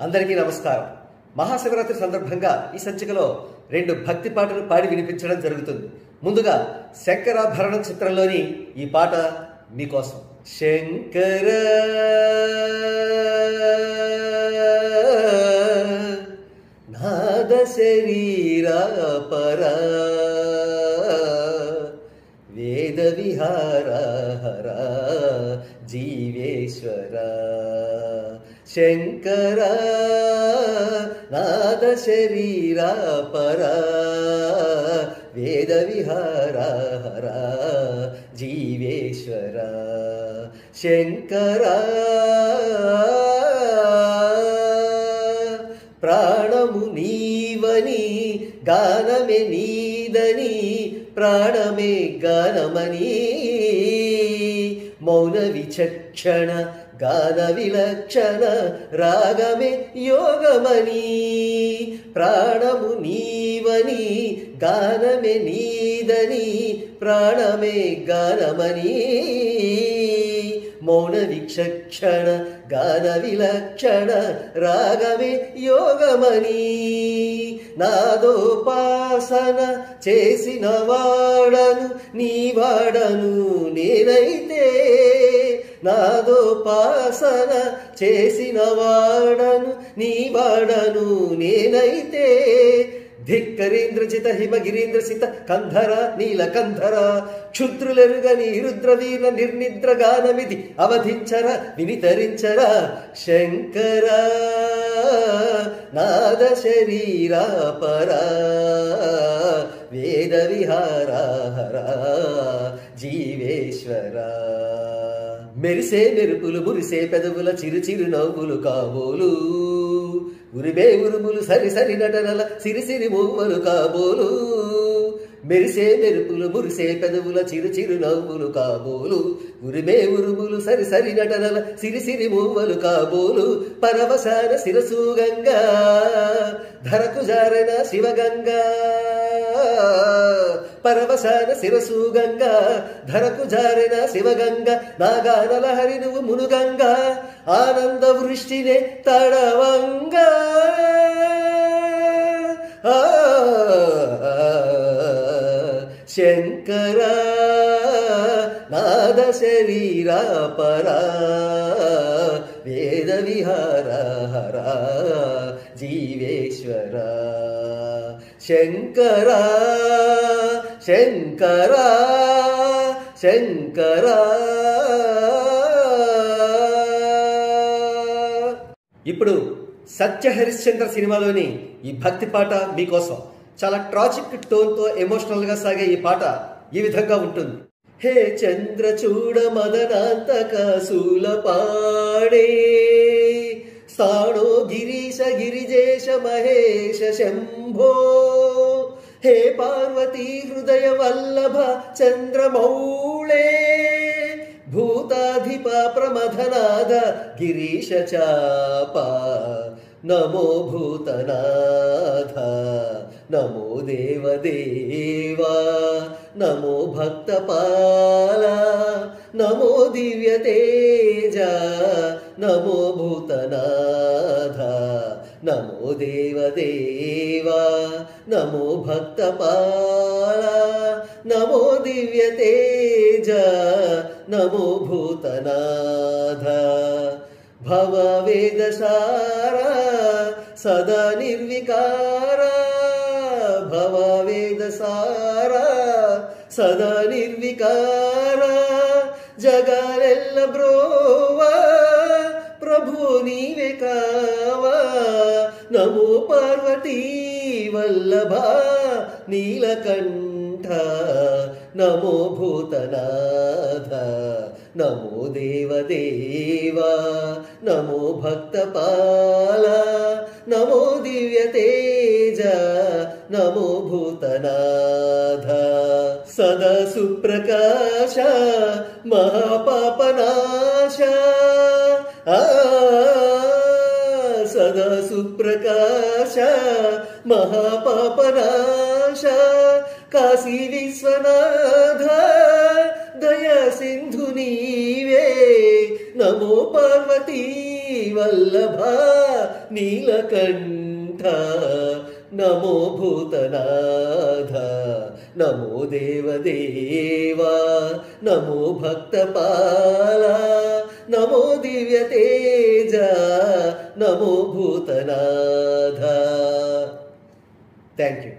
అందరికీ నమస్కారం. మహాశివరాత్రి సందర్భంగా ఈ సంచికలో 2 భక్తి పాటలు పాడి వినిపించడం జరుగుతుంది. ముందుగా శంకరాభరణం చిత్రంలోని ఈ పాట మీకోసం. శంకర నాద శరీర పర వేద విహార హర జీవేశ్వర శంకర నాద శరీర పర వేద విహార హర జీవేశ్వర శంకర ప్రాణము నీవని గానమే నీదని ప్రాణమే గానమని మౌన విచక్షణ గాన విలక్షణ రాగమే యోగమని ప్రాణము నీవని గానమే నీదని ప్రాణమే గానమని మౌన విచక్షణ గాన విలక్షణ రాగమే యోగమని నాదోపాసన చేసిన వాడను నీ వాడను నేనైతే నాదోపాసన చేసిన వాడను నీ వాడను నేనైతే ధిక్కరేంద్రజిత హిమగిరీంద్ర సిత కంధర నీలకంధర క్షుద్రులెరుగని రుద్రవీర నిర్నిద్ర గానమిది అవధించర వినితరించర శంకర నాద శరీర పర వేద విహార హర జీవేశ్వర మెరిసే మెరుపులు మురిసే పెదవుల చిరు చిరు నవ్వులు కాబోలు ఉరిమే ఉరుములు సరి సరి నటనల సిరి సిరి మూవలు కాబోలు మెరిసే మెరుపులు మురిసే పెదవుల చిరు చిరు నవ్వులు కాబోలు ఉరిమే ఉరుములు సరి సరి నటనల సిరి సిరి మూవలు కాబోలు పరవశాన శిరసు గంగా ధరకు జారన శివగంగా పరవశాన శిరసు గంగా ధరకు జారిన శివగంగా నాగానల హరి నువ్వు మునుగంగా ఆనంద వృష్టినే తడవంగా శంకర నాద శరీర పర వేద విహార హర జీవేశ్వర శంకర శంకర శంకర. ఇప్పుడు సత్య హరిశ్చంద్ర సినిమాలోని ఈ భక్తి పాట మీకోసం. చాలా ట్రాజిక్ టోన్తో ఎమోషనల్గా సాగే ఈ పాట ఈ విధంగా ఉంటుంది. హే చంద్ర చూడ మదనాంతక శూలపాడే స్థాణో గిరీశ గిరిజేశ మహేశ శంభో హే పార్వతీ హృదయ వల్లభ చంద్రమౌళే భూతాధిప ప్రమథనాద గిరీశ చాప నమో భూతనాథ నమో దేవదేవా నమో భక్తపాల నమో దివ్యతేజ నమో భూతనాథ నమో దేవదేవా నమో భక్తపాల నమో దివ్యతేజ నమో భూతనాథ భవ వేదసార సదా నిర్వికార భవ వేదసార సదా నిర్వికార జగాలెల్ల బ్రోవా ప్రభు నీవే కావా నమో పార్వతీ వల్లభ నీలకంఠ నమో భూతనాథ నమో దేవదేవా నమో భక్తపాల నమో దివ్యతేజ నమో భూతనాథ సదా సుప్రకాశ మహాపాపనాశ సదా సుప్రకాశ మహాపాపనాశ కాశీ విశ్వనాథ దయా సింధు నీవే నమో పార్వతీ వల్లభ నీలకంఠ నమో భూతనాథ నమో దేవదేవా నమో భక్తపాల నమో దివ్యతేజ నమో భూతనాథ. Thank you.